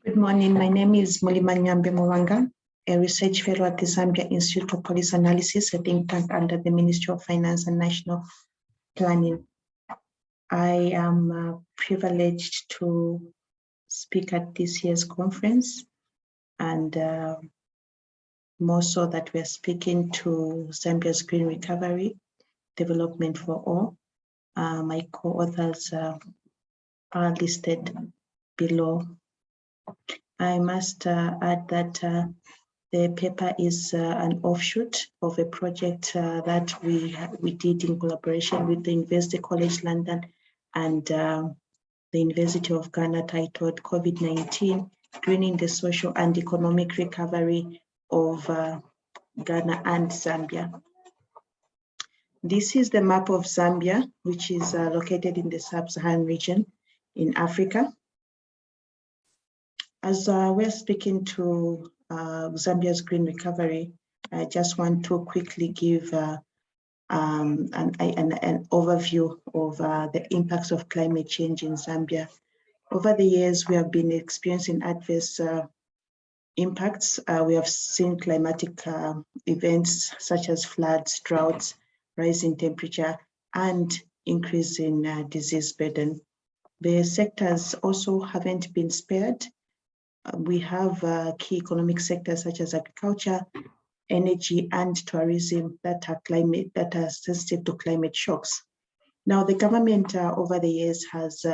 Good morning. My name is Mulimanyambe Mwanga, a research fellow at the Zambia Institute of Policy Analysis, a think tank under the Ministry of Finance and National Planning. I am privileged to speak at this year's conference, and more so that we're speaking to Zambia's green recovery, development for all. My co-authors are listed below. I must add that the paper is an offshoot of a project that we did in collaboration with the University College London and the University of Ghana, titled COVID-19, Greening the Social and Economic Recovery of Ghana and Zambia. This is the map of Zambia, which is located in the sub-Saharan region in Africa. As we're speaking to Zambia's green recovery, I just want to quickly give an overview of the impacts of climate change in Zambia. Over the years, we have been experiencing adverse impacts. We have seen climatic events such as floods, droughts, rise in temperature, and increase in disease burden. The sectors also haven't been spared. We have key economic sectors such as agriculture, energy, and tourism that are sensitive to climate shocks. Now, the government over the years has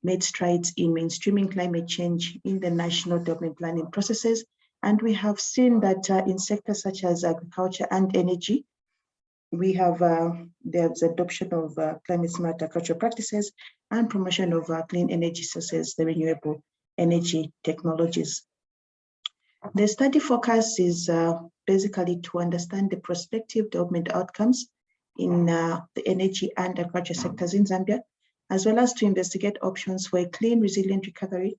made strides in mainstreaming climate change in the national development planning processes, and we have seen that in sectors such as agriculture and energy, we have there's adoption of climate smart agricultural practices and promotion of clean energy sources, the renewable energy technologies. The study focus is basically to understand the prospective development outcomes in the energy and agriculture sectors in Zambia, as well as to investigate options for a clean, resilient recovery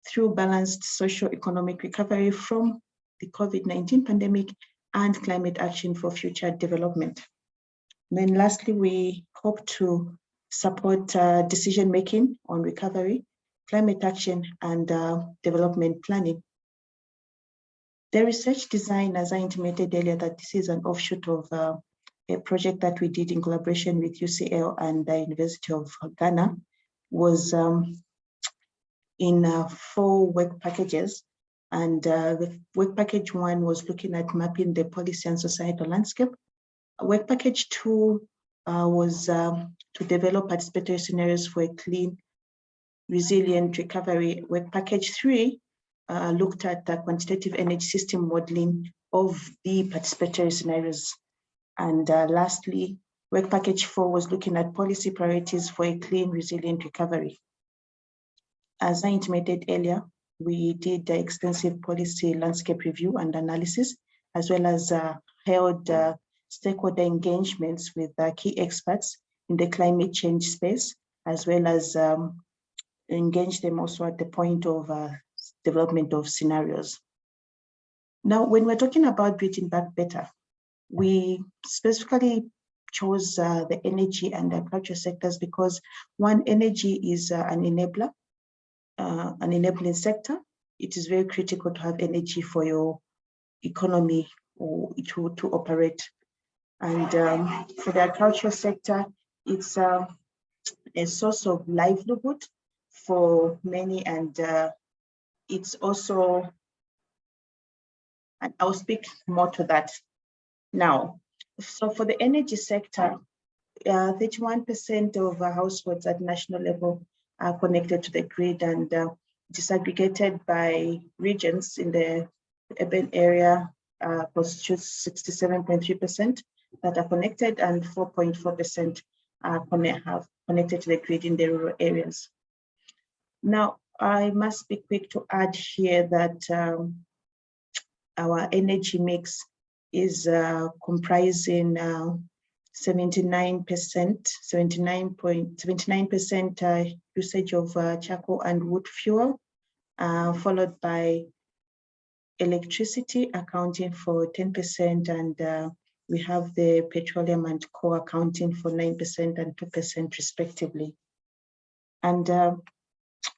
through balanced socio-economic recovery from the COVID-19 pandemic and climate action for future development. And then lastly, we hope to support decision-making on recovery, climate action, and development planning. The research design, as I intimated earlier, that this is an offshoot of a project that we did in collaboration with UCL and the University of Ghana, was in 4 work packages. And the work package 1 was looking at mapping the policy and societal landscape. Work package 2 was to develop participatory scenarios for a clean, resilient recovery. Work package 3 looked at the quantitative energy system modeling of the participatory scenarios. And lastly, work package 4 was looking at policy priorities for a clean, resilient recovery. As I intimated earlier, we did the extensive policy landscape review and analysis, as well as held stakeholder engagements with key experts in the climate change space, as well as engage them also at the point of development of scenarios. Now, when we're talking about Building Back Better, we specifically chose the energy and agriculture sectors because, one, energy is an enabler, an enabling sector. It is very critical to have energy for your economy or to operate. And for the agricultural sector, it's a source of livelihood for many, and it's also, and I'll speak more to that now. So for the energy sector, 31% of households at national level are connected to the grid, and disaggregated by regions in the urban area constitutes 67.3% that are connected, and 4.4% are connected to the grid in the rural areas. Now, I must be quick to add here that our energy mix is comprising 79% usage of charcoal and wood fuel, followed by electricity accounting for 10%, and we have the petroleum and coal accounting for 9% and 2% respectively. And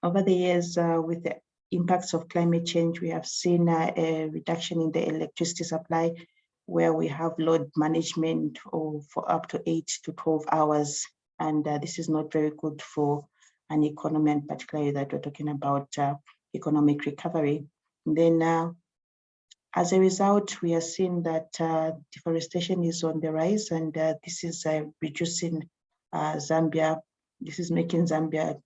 over the years, with the impacts of climate change, we have seen a reduction in the electricity supply, where we have load management for up to 8 to 12 hours. And this is not very good for an economy, and particularly that we're talking about economic recovery. And then as a result, we are seeing that deforestation is on the rise, and this is reducing Zambia. This is making Zambia,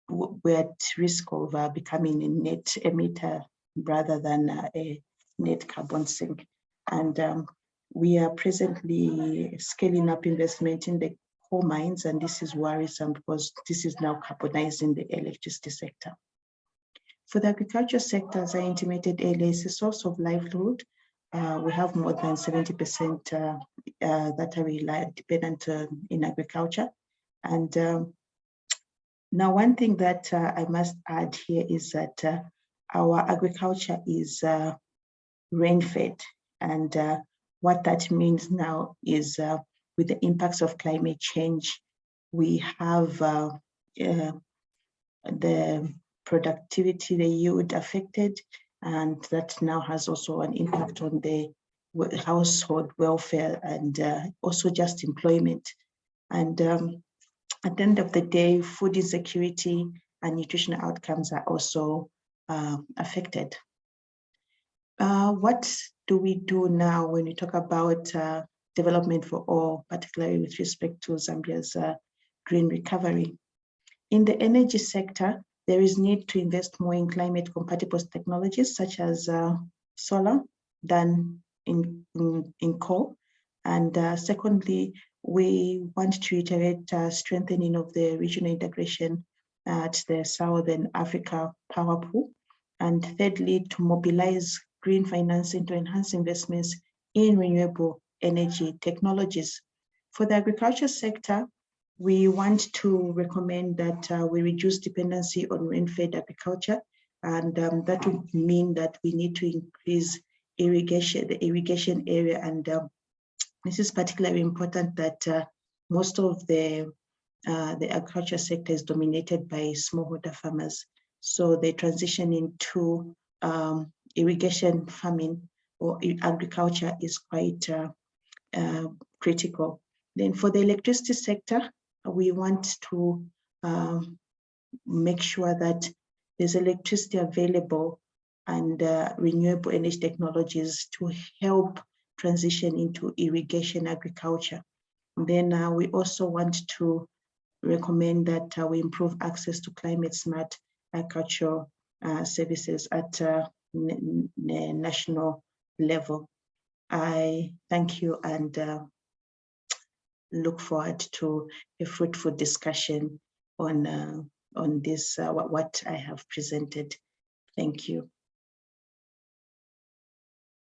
we're at risk of becoming a net emitter rather than a net carbon sink. And we are presently scaling up investment in the coal mines, and this is worrisome because this is now carbonizing the electricity sector. For the agriculture sector, as I intimated earlier, it's a source of livelihood. We have more than 70% that are dependent in agriculture. And now, one thing that I must add here is that our agriculture is rain-fed. And what that means now is with the impacts of climate change, we have the productivity, the yield affected, and that now has also an impact on the household welfare and also just employment. And at the end of the day, food insecurity and nutritional outcomes are also affected. What do we do now when we talk about development for all, particularly with respect to Zambia's green recovery? In the energy sector, there is need to invest more in climate compatible technologies such as solar than in coal. And secondly, we want to reiterate strengthening of the regional integration at the Southern Africa power pool. And thirdly, to mobilize green financing to enhance investments in renewable energy technologies. For the agriculture sector, we want to recommend that we reduce dependency on rain-fed agriculture, and that would mean that we need to increase irrigation, the irrigation area, and this is particularly important that most of the agriculture sector is dominated by smallholder farmers. So the transition into irrigation farming or agriculture is quite critical. Then for the electricity sector, we want to make sure that there's electricity available and renewable energy technologies to help transition into irrigation agriculture. And then we also want to recommend that we improve access to climate smart agricultural services at national level. I thank you and look forward to a fruitful discussion on this, what I have presented. Thank you.